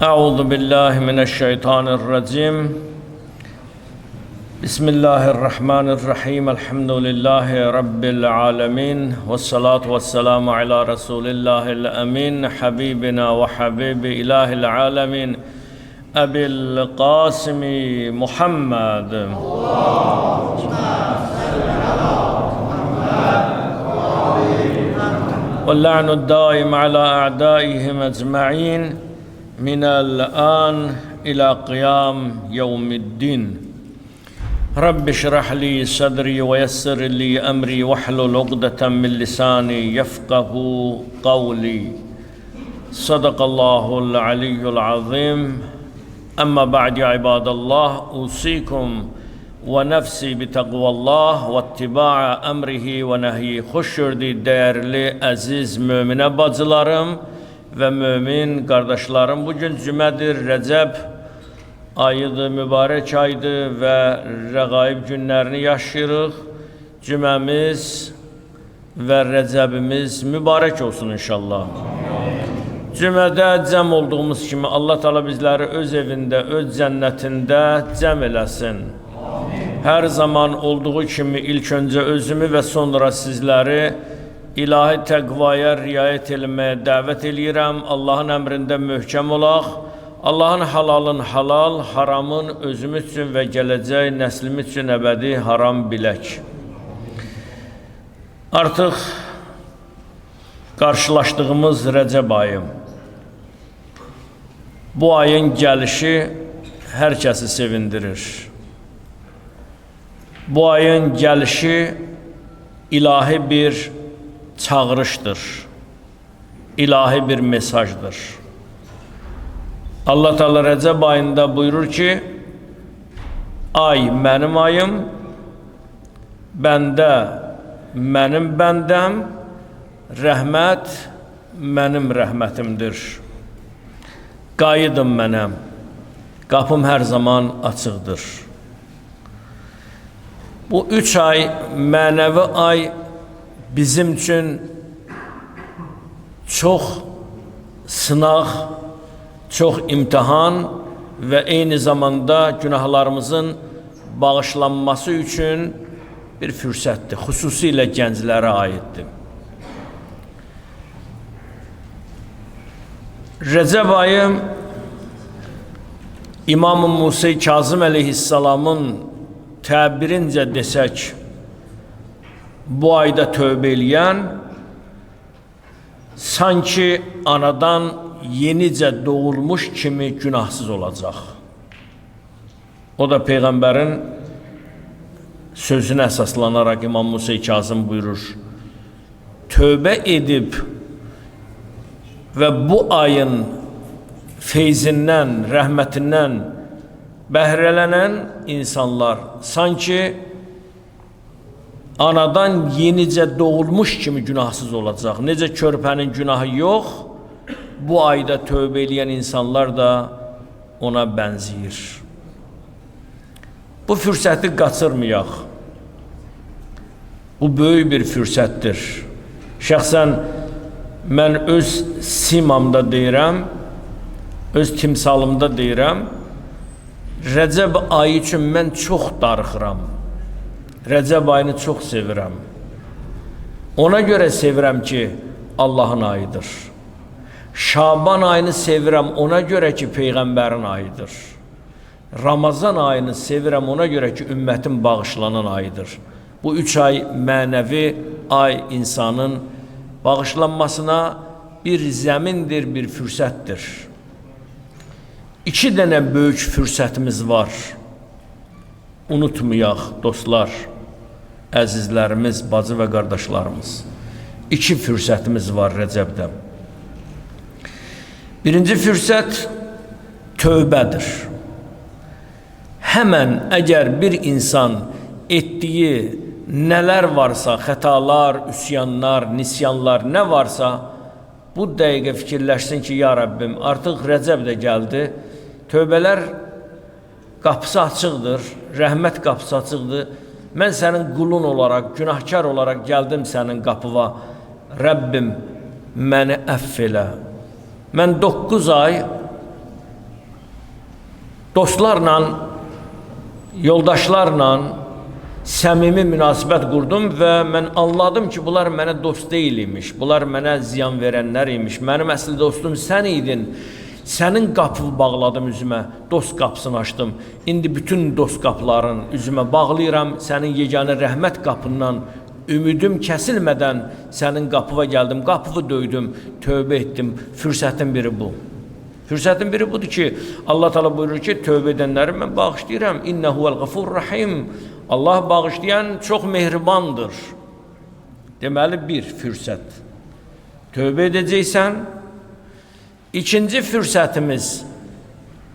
أعوذ بالله من الشيطان الرجيم بسم الله الرحمن الرحيم الحمد لله رب العالمين والصلاة والسلام على رسول الله الأمين حبيبنا وحبيب إله العالمين أبي القاسم محمد واللعن الدائم على أعدائهم أجمعين من الآن إلى قيام يوم الدين رب اشرح لي صدري ويسر لي أمري واحلل عقدة من لساني يفقه قولي صدق الله العلي العظيم أما بعد يا عباد الله أوصيكم ونفسي بتقوى الله واتباع أمره ونهيه. Hoş gördük değerli aziz müminə bacılarım ve mümin kardeşlerim. Bugün Cümədir, Rəcəb ayıdır, mübarək aydır və rəğaib günlərini yaşayırıq. Cüməmiz və Rəcəbimiz mübarək olsun inşallah. Cümədə cəm olduğumuz kimi Allah Teala bizləri öz evində, öz cənnətində cəm eləsin. Hər zaman olduğu kimi ilk öncə özümü və sonra sizləri ilahi təqvaya riayət etməyə dəvət eləyirəm. Allahın əmrində möhkəm olaq. Allahın halalın halal, haramın özümüz üçün və gələcək nəslimiz üçün əbədi haram bilək. Artıq qarşılaşdığımız Rəcəb ayı. Bu ayın gəlişi hər kəsi sevindirir. Bu ayın gəlişi ilahi bir çağırışdır. İlahi bir mesajdır. Allah Teala Rəcəb ayında buyurur ki, ay mənim ayım, bəndə mənim bəndəm, rəhmət mənim rəhmətimdir. Qayıdın mənəm, qapım hər zaman açıqdır. Bu 3 ay, mənəvi ay bizim üçün çox sınaq, çox imtihan və eyni zamanda günahlarımızın bağışlanması üçün bir fürsətdir. Xüsusilə gənclərə aiddir. Rəcəb ayı İmam-ı Musa Kazım əleyhissalamın təbirincə desək, bu ayda tövbə eləyən sanki anadan yenicə doğulmuş kimi günahsız olacaq. O da Peyğəmbərin sözünə əsaslanaraq İmam Musa Kazım buyurur, tövbə edib və bu ayın feyzindən, rəhmətindən bəhrələnən insanlar sanki anadan yenicə doğulmuş kimi günahsız olacaq. Necə körpənin günahı yox, bu ayda tövbə eləyən insanlar da ona bənzəyir. Bu fürsəti qaçırmayaq. Bu böyük bir fürsətdir. Şəxsən mən öz simamda deyirəm, öz timsalımda deyirəm, Rəcəb ayı üçün mən çox darıxıram. Rəcəb ayını çox sevirəm. Ona görə sevirəm ki, Allahın ayıdır. Şaban ayını sevirəm ona görə ki, Peyğəmbərin ayıdır. Ramazan ayını sevirəm ona görə ki, ümmətin bağışlanan ayıdır. Bu 3 ay mənəvi ay insanın bağışlanmasına bir zəmindir, bir fürsətdir. 2 dənə böyük fürsətimiz var. Unutmayaq dostlar, əzizlərimiz, bacı və qardaşlarımız. 2 fürsətimiz var Rəcəbdə. Birinci fürsət tövbədir. Həmən əgər bir insan etdiyi nələr varsa, xətalar, üsyanlar, nisyanlar nə varsa, bu dəqiqə fikirləşsin ki, ya Rəbbim, artıq Rəcəb də gəldi, tövbələr qapısı açıqdır, rəhmət qapısı açıqdır. Mən sənin qulun olaraq, günahkar olaraq gəldim sənin qapıva. Rəbbim, məni əff elə. Mən 9 ay dostlarla, yoldaşlarla səmimi münasibət qurdum və mən anladım ki, bunlar mənə dost deyil imiş, bunlar mənə ziyan verənlər imiş. Mənim əsl dostum sən idin. Sənin qapını bağladım üzümə, dost qapısını açdım. İndi bütün dost qapıların üzümə bağlayıram, sənin yeganə rəhmət qapından ümidim kəsilmədən sənin qapıva gəldim, qapını döydüm, tövbə etdim. Fürsətin biri bu. Fürsətin biri budur ki, Allah Teala buyurur ki, tövbə edənləri mən bağışlayıram. İnnehuvel gafur rahim. Allah bağışlayan çox mehribandır. Deməli bir fürsət. Tövbə edəcəksən. İkinci fürsətimiz,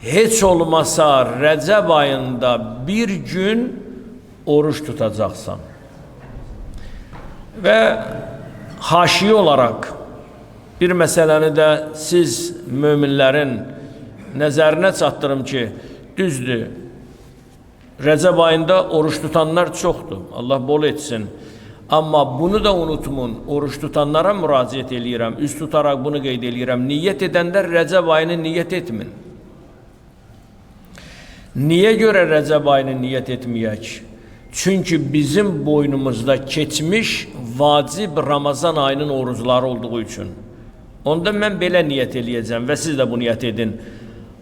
heç olmasa Rəcəb ayında bir gün oruç tutacaqsan. Və haşiyə olaraq bir məsələni də siz möminlərin nəzərinə çatdırım ki, düzdür, Rəcəb ayında oruç tutanlar çoxdur, Allah bol etsin. Amma bunu da unutmun, oruç tutanlara müraciət eləyirəm, üst tutaraq bunu qeyd eləyirəm. Niyyət edənlər Rəcəb ayını niyyət etmin. Niyə görə Rəcəb ayını niyyət etməyək? Çünki bizim boynumuzda keçmiş vacib Ramazan ayının orucları olduğu üçün. Onda mən belə niyyət eləyəcəm və siz də bu niyyət edin.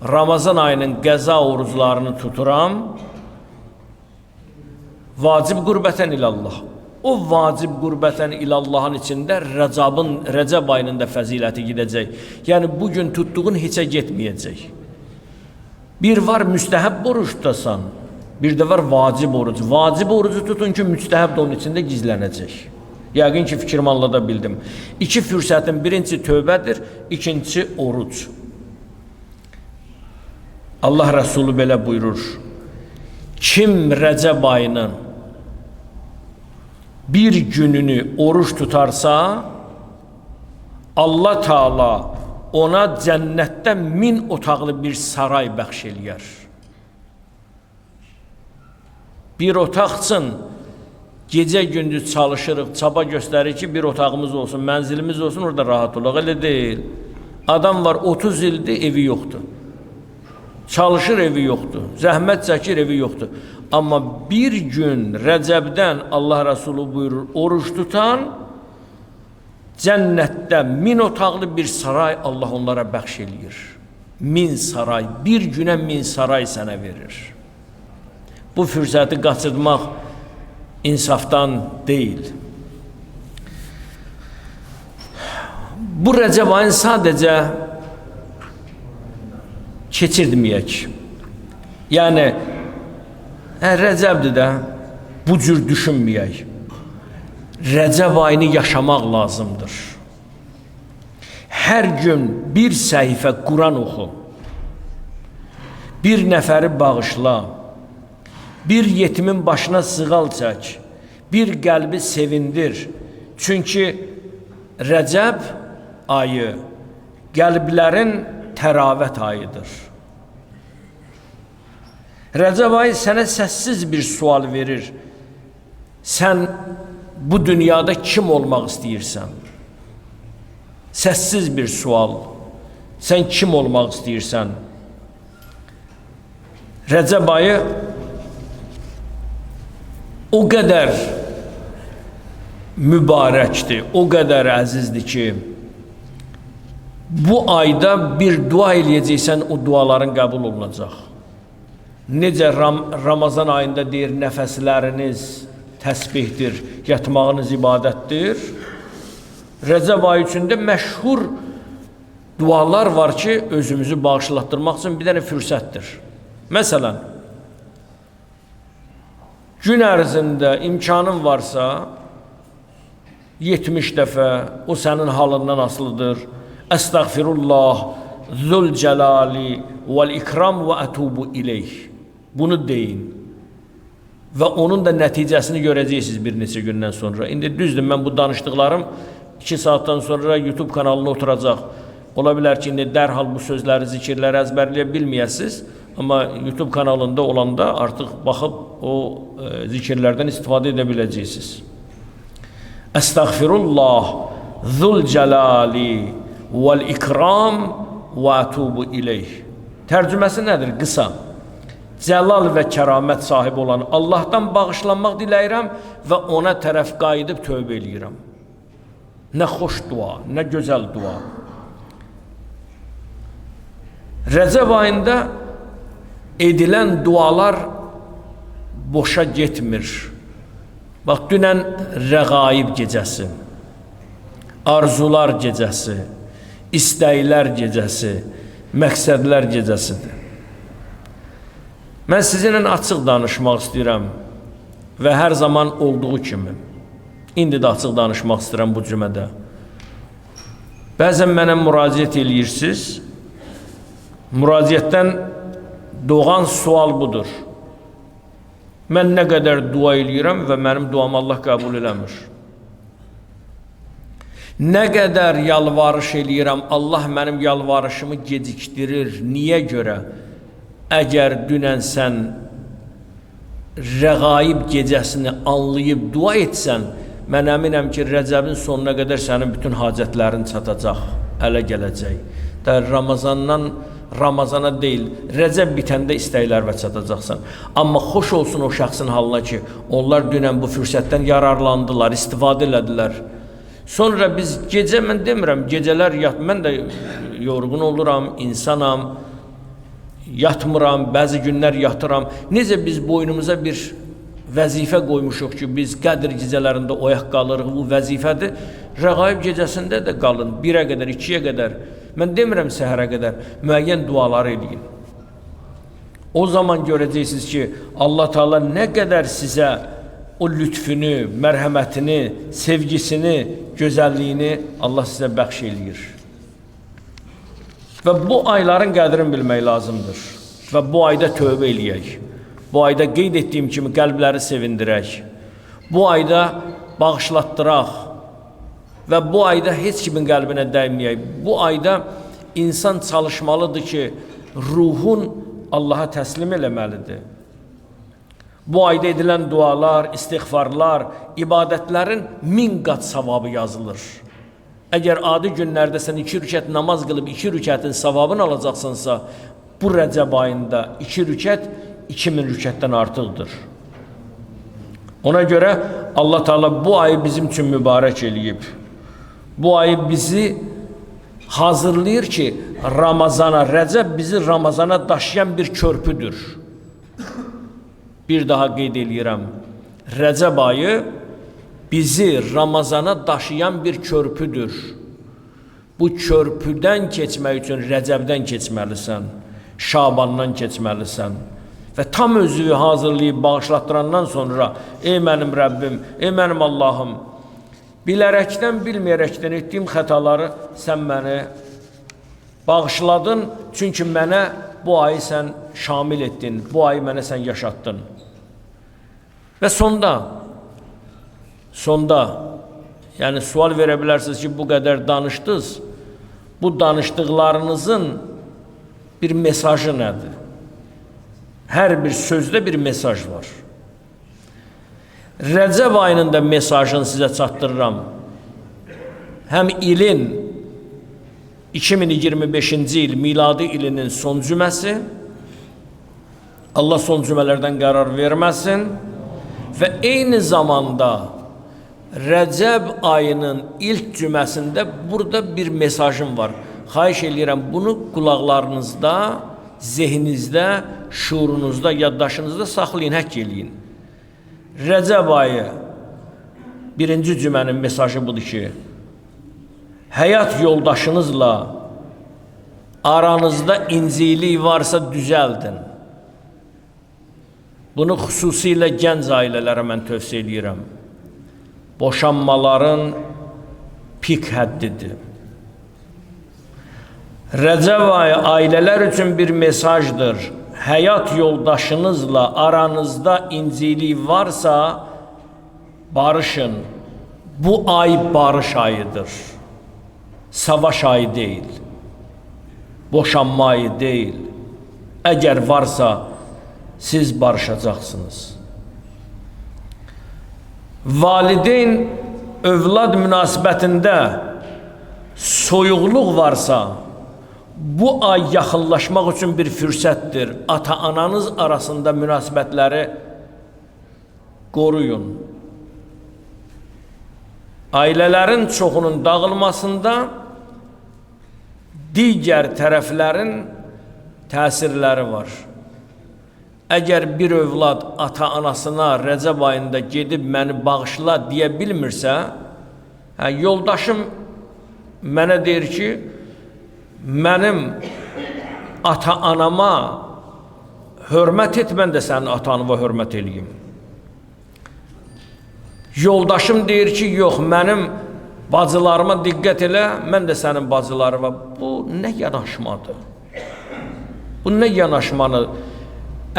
Ramazan ayının qəza oruclarını tuturam, vacib qürbətən ilallah. O vacib qürbətən ilallahın içində Rəcəb ayının da fəziləti gedəcək. Yəni, bugün tutduğun heçə getməyəcək. Bir var müstəhəb oruç tutasan, bir də var vacib oruc. Vacib orucu tutun ki, müstəhəb də onun içində gizlənəcək. Yəqin ki, fikrimi anlada bildim. İki fürsətin, birincisi tövbədir, ikincisi oruc. Allah Rəsulü belə buyurur. Kim Rəcəb ayının bir gününü oruç tutarsa, Allah Teala ona cənnətdə 1000 otaqlı bir saray bəxş eləyər. Bir otaqçın gecə gündüz çalışırıq, çaba göstərir ki, bir otağımız olsun, mənzilimiz olsun, orada rahat olaq. Elə deyil. Adam var 30 ildir, evi yoxdur. Çalışır, evi yoxdur. Zəhmət çəkir, evi yoxdur. Amma bir gün Rəcəbdən Allah Rəsulü buyurur, oruç tutan cənnətdə 1000 otaqlı bir saray Allah onlara bəxş eləyir. 1000 saray, bir günə 1000 saray sənə verir. Bu fürsəti qaçırmaq insafdan deyil. Bu Rəcəb ayını sadəcə keçirməyək. Yəni, Rəcəbdir də, bu cür düşünməyək. Rəcəb ayını yaşamaq lazımdır. Hər gün bir səhifə Quran oxu, bir nəfəri bağışla, bir yetimin başına sığal çək, bir qəlbi sevindir. Çünki Rəcəb ayı qəlblərin təravət ayıdır. Rəcəb ayı sənə səssiz bir sual verir. Sən bu dünyada kim olmaq istəyirsən? Səssiz bir sual. Sən kim olmaq istəyirsən? Rəcəb ayı o qədər mübarəkdir, o qədər əzizdir ki, bu ayda bir dua eləyəcəksən, o duaların qəbul olunacaq. Necə Ramazan ayında deyir, nəfəsləriniz təsbihdir, yatmağınız ibadətdir. Rəcəb ayı üçündə məşhur dualar var ki, özümüzü bağışlatdırmaq üçün bir dənə fürsətdir. Məsələn, gün ərzində imkanın varsa, 70 dəfə o sənin halından asılıdır. Əstəğfirullah, zülcəlali vəl-ikram və ətubu ileyh. Bunu deyin. Və onun da nəticəsini görəcəksiniz bir neçə gündən sonra. İndi düzdür, mən bu danışdıqlarım 2 saatdan sonra YouTube kanalına oturacaq. Ola bilər ki, indi dərhal bu sözləri, zikirləri əzbərləyə bilməyəsiniz. Amma YouTube kanalında olanda artıq baxıb o zikirlərdən istifadə edə biləcəksiniz. Əstəğfirullah, zülcəlali vəl-ikram və ətubu ileyh. Tərcüməsi nədir? Qısa. cəlal və kəramət sahibi olan Allahdan bağışlanmaq diləyirəm və ona tərəf qayıdıb tövbə eləyirəm. Nə xoş dua, nə gözəl dua. Rəcəb ayında edilən dualar boşa getmir. Bax, dünən rəğaib gecəsi, arzular gecəsi, istəklər gecəsi, məqsədlər gecəsidir. Mən sizinlə açıq danışmaq istəyirəm və hər zaman olduğu kimi, indi də açıq danışmaq istəyirəm bu cümədə. Bəzən mənə müraciət eləyirsiniz, müraciətdən doğan sual budur. Mən nə qədər dua eləyirəm və mənim duamı Allah qəbul eləmir. Nə qədər yalvarış eləyirəm, Allah mənim yalvarışımı gecikdirir. Niyə görə? Əgər dünən sən rəğaib gecəsini anlayıb dua etsən, mən əminəm ki, Rəcəbin sonuna qədər sənin bütün hacətlərin çatacaq, ələ gələcək. Ramazana deyil, Rəcəb bitəndə istəklərə çatacaqsan. Amma xoş olsun o şəxsin halına ki, onlar dünən bu fürsətdən yararlandılar, istifadə elədilər. Sonra biz gecə, mən demirəm, gecələr mən də yorğun oluram, insanam, yatmıram, bəzi günlər yatıram. Necə biz boynumuza bir vəzifə qoymuşuq ki, biz Qədr gecələrində oyaq qalırıq, bu vəzifədir. Rəğaib gecəsində də qalın, 1-ə qədər, 2-yə qədər. Mən demirəm səhərə qədər, müəyyən dualar eləyin. O zaman görəcəksiniz ki, Allah Teala nə qədər sizə o lütfünü, mərhəmətini, sevgisini, gözəlliyini Allah sizə bəxş eləyir. Və bu ayların qədrini bilmək lazımdır. Və bu ayda tövbə eləyək. Bu ayda qeyd etdiyim kimi qəlbləri sevindirək. Bu ayda bağışlatdıraq. Və bu ayda heç kimin qəlbinə dəyməyək. Bu ayda insan çalışmalıdır ki, ruhun Allaha təslim eləməlidir. Bu ayda edilən dualar, istiğfarlar, ibadətlərin 1000 qat savabı yazılır. Əgər adi günlərdə sən 2 rükət namaz qılıb 2 rükətin savabını alacaqsınsa, bu Rəcəb ayında 2 rükət 2000 rükətdən artıqdır. Ona görə Allah Teala bu ayı bizim üçün mübarək eləyib. Bu ayı bizi hazırlayır ki, Ramazana, Rəcəb bizi Ramazana daşıyan bir körpüdür. Bir daha qeyd eləyirəm. Rəcəb ayı bizi Ramazana daşıyan bir körpüdür. Bu körpüdən keçmək üçün Rəcəbdən keçməlisən, Şabandan keçməlisən. Və tam özünü hazırlayıb bağışlatdırandan sonra, ey mənim Rəbbim, ey mənim Allahım, bilərəkdən, bilməyərəkdən etdiyim xətaları sən məni bağışladın, çünki mənə bu ayı sən şamil etdin, bu ayı mənə sən yaşatdın. Və sonda, yəni sual verə bilərsiniz ki, bu qədər danışdınız, bu danışdıqlarınızın bir mesajı nədir? Hər bir sözdə bir mesaj var. Rəcəb ayının da mesajını sizə çatdırıram. Həm ilin 2025-ci il miladi ilinin son cüməsi, Allah son cümələrdən qərar verməsin və eyni zamanda Rəcəb ayının ilk cüməsində burada bir mesajım var. Xahiş edirəm, bunu qulaqlarınızda, zehninizdə, şuurunuzda, yaddaşınızda saxlayın, həkk eləyin. Rəcəb ayı birinci cümənin mesajı budur ki, həyat yoldaşınızla aranızda incilik varsa düzəldin. Bunu xüsusilə gənc ailələrə mən tövsiyə edirəm. Boşanmaların pik həddidir. Rəcəb ayı ailələr üçün bir mesajdır. Həyat yoldaşınızla aranızda incilik varsa barışın. Bu ay barış ayıdır. Savaş ayı deyil. Boşanma ayı deyil. Əgər varsa siz barışacaqsınız. Valideyn övlad münasibətində soyuqluq varsa, bu ay yaxınlaşmaq üçün bir fürsətdir. Ata-ananız arasında münasibətləri qoruyun. Ailələrin çoxunun dağılmasında digər tərəflərin təsirləri var. Əgər bir övlad ata-anasına Rəcəb ayında gedib məni bağışla deyə bilmirsə, yoldaşım mənə deyir ki, mənim ata-anama hörmət et, mən də sənin ata-anama hörmət eləyim. Yoldaşım deyir ki, yox, mənim bacılarıma diqqət elə, mən də sənin bacılarıma. Bu nə yanaşmadır? Bu nə yanaşmanı?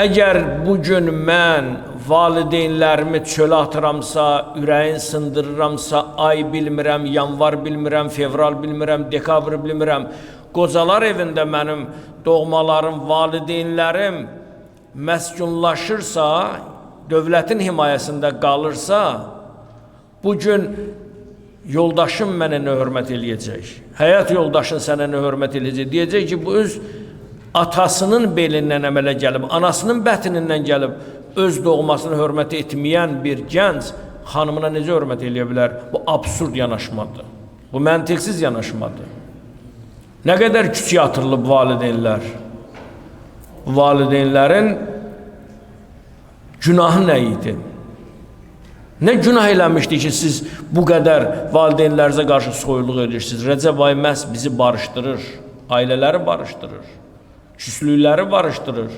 Əgər bugün mən valideynlərimi çölə atıramsa, ürəyin sındırıramsa, ay bilmirəm, yanvar bilmirəm, fevral bilmirəm, dekabr bilmirəm, qocalar evində mənim doğmalarım, valideynlərim məskunlaşırsa, dövlətin himayəsində qalırsa, bugün yoldaşım mənə nə hörmət eləyəcək? Həyat yoldaşın sənə nə hörmət eləyəcək? Deyəcək ki, bu öz atasının belindən əmələ gəlib, anasının bətnindən gəlib, öz doğmasını hörmət etməyən bir gənc xanımına necə hörmət eləyə bilər? Bu absurd yanaşmadır. Bu məntiqsiz yanaşmadır. Nə qədər küçüyə atırılıb valideynlər? Valideynlərin günahı nə idi? Nə günah eləmişdi ki, siz bu qədər valideynlərinizə qarşı soyuluq edirsiniz? Rəcəb ayı məhz bizi barışdırır, ailələri barışdırır, küslükləri barışdırır.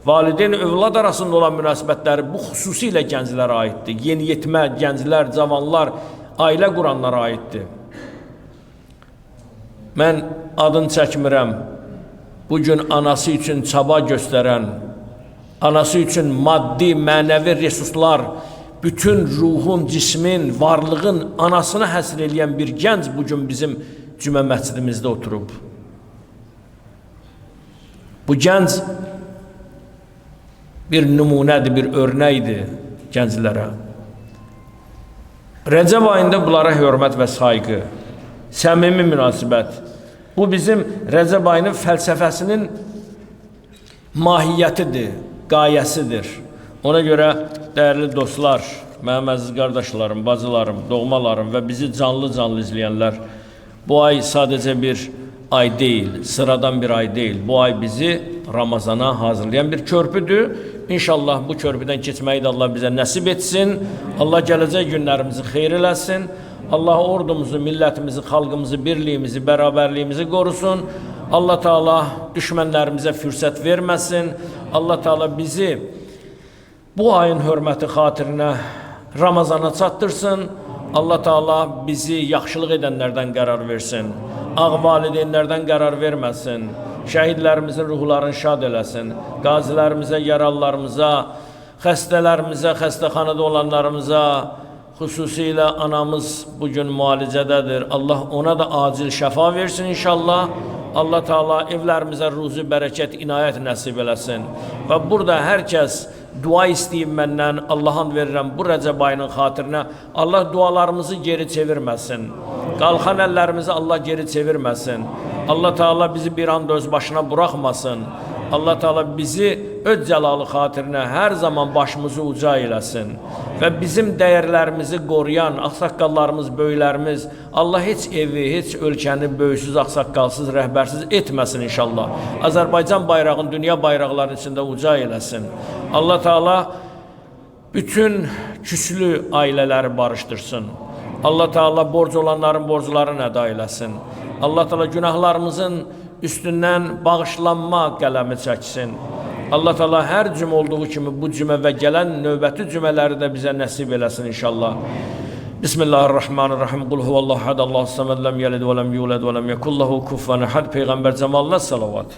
Valideyn övlad arasında olan münasibətləri bu xüsusilə gənclərə aiddir. Yeniyetmə, gənclər, cavanlar, ailə quranlara aiddir. Mən adını çəkmirəm, bugün anası üçün çaba göstərən, anası üçün maddi, mənəvi resurslar, bütün ruhun, cismin, varlığın anasına həsr eləyən bir gənc bugün bizim cümə məscidimizdə oturub. Bu gənc bir nümunədir, bir örnəkdir gənclərə. Rəcəb ayında bunlara hörmət və sayğı, səmimi münasibət. Bu bizim Rəcəb ayının fəlsəfəsinin mahiyyətidir, qayəsidir. Ona görə dəyərli dostlar, mənim əziz qardaşlarım, bacılarım, doğmalarım və bizi canlı-canlı izləyənlər, bu ay sadəcə bir ay deyil, sıradan bir ay deyil. Bu ay bizi Ramazana hazırlayan bir körpüdür. İnşallah bu körpüdən keçməyi də Allah bizə nəsib etsin. Allah gələcək günlərimizi xeyir eləsin. Allah ordumuzu, millətimizi, xalqımızı, birliyimizi, bərabərliyimizi qorusun. Allah Teala düşmənlərimizə fürsət verməsin. Allah Teala bizi bu ayın hörməti xatirinə Ramazana çatdırsın. Allah Teala bizi yaxşılıq edənlərdən qərar versin. Ağ valideynlərdən qərar verməsin. Şəhidlərimizin ruhlarını şad eləsin. Qazilərimizə, yaralılarımıza, xəstələrimizə, xəstəxanada olanlarımıza, xüsusilə anamız bugün müalicədədir. Allah ona da acil şəfa versin inşallah. Allah Teala evlərimizə ruzi, bərəkət, inayət nəsib eləsin. Və burada hər kəs dua istəyib məndən, Allah'ın verirəm bu Rəcəb ayının xatirinə. Allah dualarımızı geri çevirməsin. Qalxan əllərimizi Allah geri çevirməsin. Allah Teala bizi bir anda öz başına buraxmasın. Allah Teala bizi öz cəlalı xatirinə hər zaman başımızı uca eləsin. Və bizim dəyərlərimizi qoruyan ağsaqqallarımız, böyüklərimiz, Allah heç evi, heç ölkəni böyüksüz, ağsaqqalsız, rəhbərsiz etməsin inşallah. Azərbaycan bayrağını dünya bayraqlarının içində uca eləsin. Allah Teala bütün küslü ailələri barışdırsın. Allah Teala borc olanların borclarını əda eləsin. Allah Teala günahlarımızın üstündən bağışlanma qələmi çəksin. Allah Teala hər cümə olduğu kimi bu cümə və gələn növbəti cümələri də bizə nəsib eləsin inşallah. Bismillahirrahmanirrahim. Qul huvallahu ahad, Allahu samad, lam yalid və lam yulad və lam yekul lahu kufuwan ahad. Peyğəmbər cəmalına salavat.